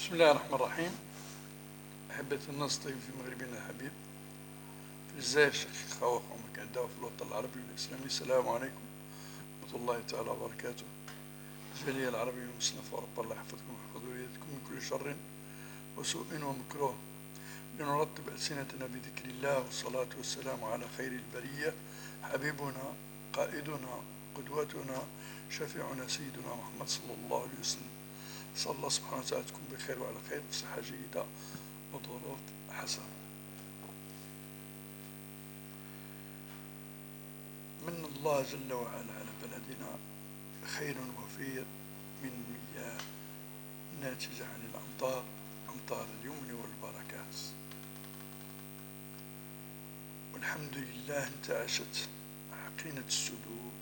بسم الله الرحمن الرحيم. أحبتي الناس طيب في مغربنا الحبيب في الجزائر الشقيقة ومكان دعوة في الوطن العربي والإسلامي. السلام عليكم ورحمة الله تعالى وبركاته. الجالية العربية المسلمة في أوروبا، الله يحفظكم ويحفظ ذريتكم من كل شر وسوء ومكروه. لنرتب ألسنتنا بذكر الله والصلاة والسلام على خير البرية، حبيبنا قائدنا قدوتنا شفيعنا سيدنا محمد صلى الله عليه وسلم. صلى الله سبحانه وتعالى تكون بخير وعلى خير وصحة جيدة وطولات حسنة. من الله جل وعلا على بلدنا خير وفير من مياه ناتجة عن الأمطار، أمطار اليمن والبركات، والحمد لله انتعشت حقينة السدود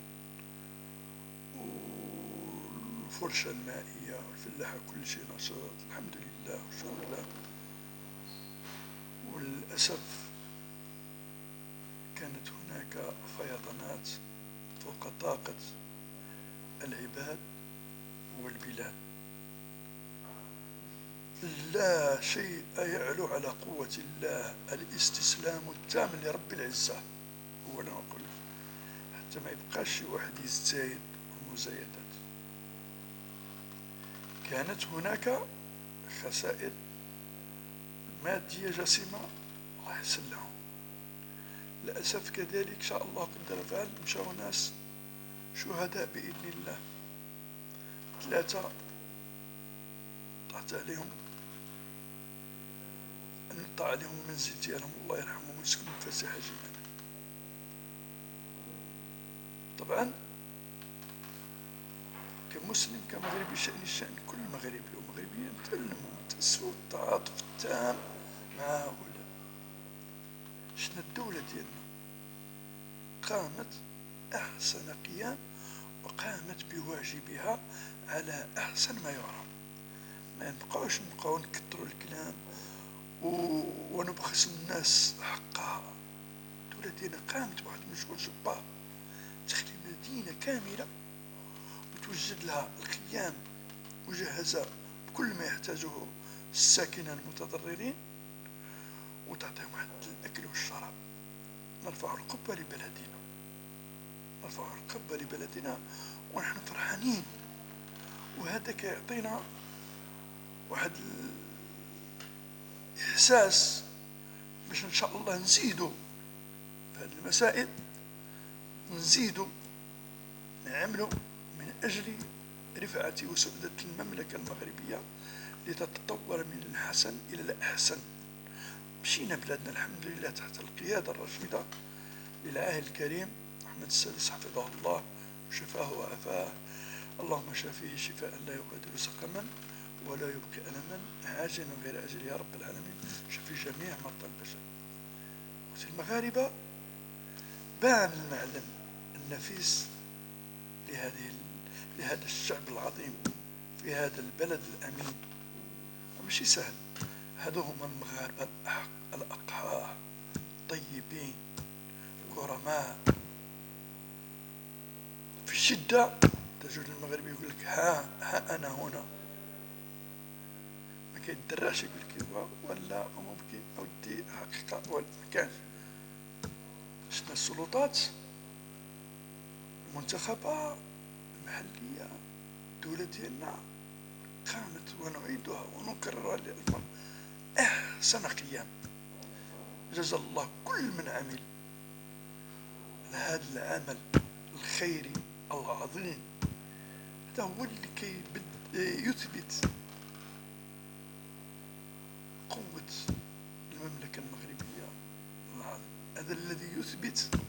والفرشة المائية والفلاحة كل شيء نشاط، الحمد لله والشكر لله. وللأسف كانت هناك فيضانات فوق طاقة العباد والبلاد. لا شيء يعلو على قوة الله، الاستسلام التام لرب العزة أولا أقول، حتى ما يبقاش شي واحد يزايد المزايدات. كانت هناك خسائر مادية جسيمة، الله يسلمهم. للأسف كذلك شاء الله قدر فعل مشاو ناس شهداء بإذن الله، 3 طاحت عليهم نطع عليهم المنزل ديالهم، الله يرحمهم ويسكنهم فسيحة جنانا. طبعا كمسلم كمغربي شأن كل مغربي ومغربية نتعلموا نتأسوا التعاطف التام مع هؤلاء. شنا الدولة ديالنا قامت أحسن قيام وقامت بواجبها على أحسن ما يرام. ما نبقاو نكتروا الكلام ونبخس الناس حقها. الدولة ديالنا قامت بواحد المشروع جبار، تخلي مدينة كاملة وتوجد لها الخيام مجهزة بكل ما يحتاجه الساكنة المتضررين، وتعطيهم واحد الأكل والشراب. نرفع القبة لبلدنا، نرفع القبة لبلدنا ونحن فرحانين. وهذا كيعطينا واحد الإحساس باش إن شاء الله نزيدوا في هذه المسائل، ونزيدوا نعملوا من أجل رفعة وسعادة المملكة المغربية لتتطور من الحسن إلى الأحسن. مشينا بلادنا الحمد لله تحت القيادة الرشيدة للعاهل الكريم محمد السادس حفظه الله وشفاه وعافاه. اللهم شافيه شفاء لا يغادر سقما ولا يبقي ألما عاجلا غير آجل يا رب العالمين. شفي جميع مرضى البشر. وفي المغاربة بان المعلم النفيس لهذا الشعب العظيم في هذا البلد الأمين. ومشي سهل، هذو هما المغاربة الأقحاء الطيبين الكرماء. في الشدة تجد المغربي يقول لك ها أنا هنا، ما كيدرعش يقول لك ولا ممكن أودي حقيقة ولا ما كانش. شفنا السلطات المنتخبة المحلية، الدولة ديالنا قامت ونعيدها ونكررها للمرة أحسن قيام. جزا الله كل من عمل هذا العمل الخيري العظيم. هذا هو اللي يثبت قوة المملكة المغربية العظيم، هذا الذي يثبت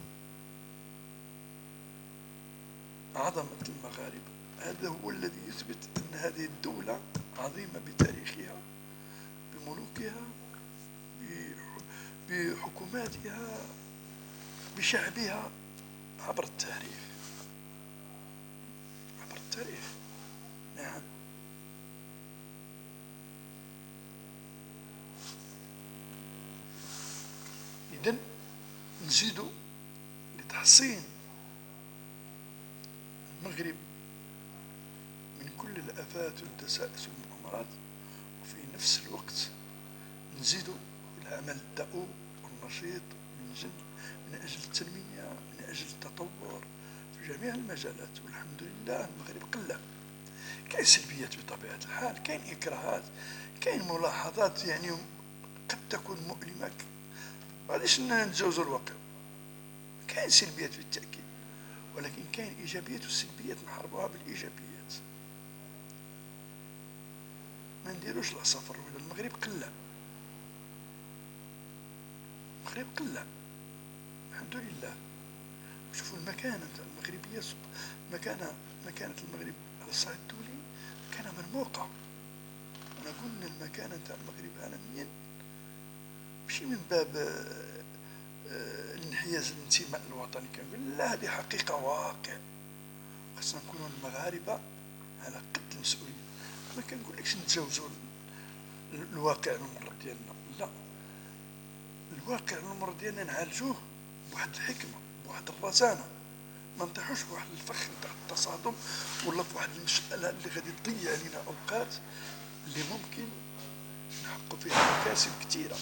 عظمة المغاربة، هذا هو الذي يثبت أن هذه الدولة عظيمة بتاريخها بملوكها بحكوماتها بشعبها عبر التاريخ، عبر التاريخ. نعم. إذن نزيد لتحصين المغرب من كل الآفات والدسائس والمؤامرات، وفي نفس الوقت نزيدوا العمل الدؤوب والنشيط من أجل التنمية، من أجل التطور في جميع المجالات. والحمد لله المغرب قلة. كاين سلبيات بطبيعة الحال، كاين إكراهات، كاين ملاحظات يعني قد تكون مؤلمة، معليش نتجاوزوا الواقع. كاين سلبيات بالتأكيد، ولكن كاين إيجابيات، والسلبيات نحاربوها بالإيجابيات. ما نديروش العصافر ولا المغرب قلة. المغرب قلة الحمد لله. شوفوا المكانة تاع المغربية، مكانة المغرب على الصعيد الدولي مكانة مرموقة. أنا قلنا المكانة تاع المغرب عالميا ماشي من باب الانحياز الانتماء الوطني، كنقول لا، هذه حقيقة واقع. خاصنا نكونوا المغاربة على قد المسؤولية. ما كنقولكش نتجاوزوا الواقع المر ديالنا، لا، الواقع المر ديالنا نعالجوه بواحد الحكمة، بواحد الرزانة. ما نطيحوش بواحد الفخ نتاع التصادم، ولا في واحد المسألة اللي غادي تضيع علينا أوقات اللي ممكن نحققوا فيها مكاسب كثيرة.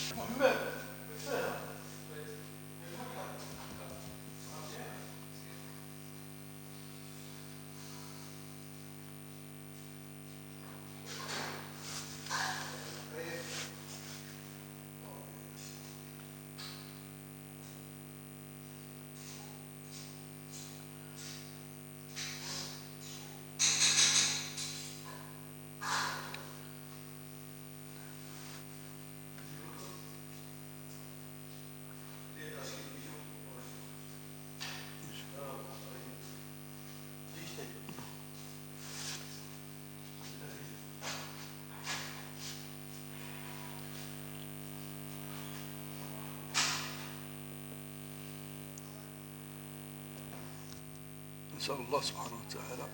نسأل الله سبحانه وتعالى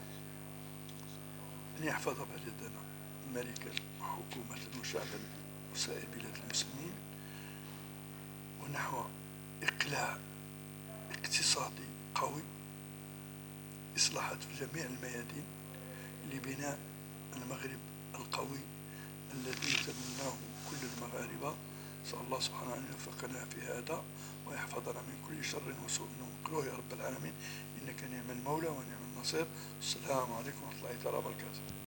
أن يحفظ بلدنا ملكا وحكومة وشعبا وسائر بلاد المسلمين، ونحو إقلاع اقتصادي قوي، إصلاحات في جميع الميادين لبناء المغرب القوي الذي يتمناه كل المغاربة. نسأل الله سبحانه أن يوفقنا في هذا ويحفظنا من كل شر وسوء ومكروه يا رب العالمين، إنك نعم المولى ونعم النصير. السلام عليكم ورحمة الله تعالى وبركاته.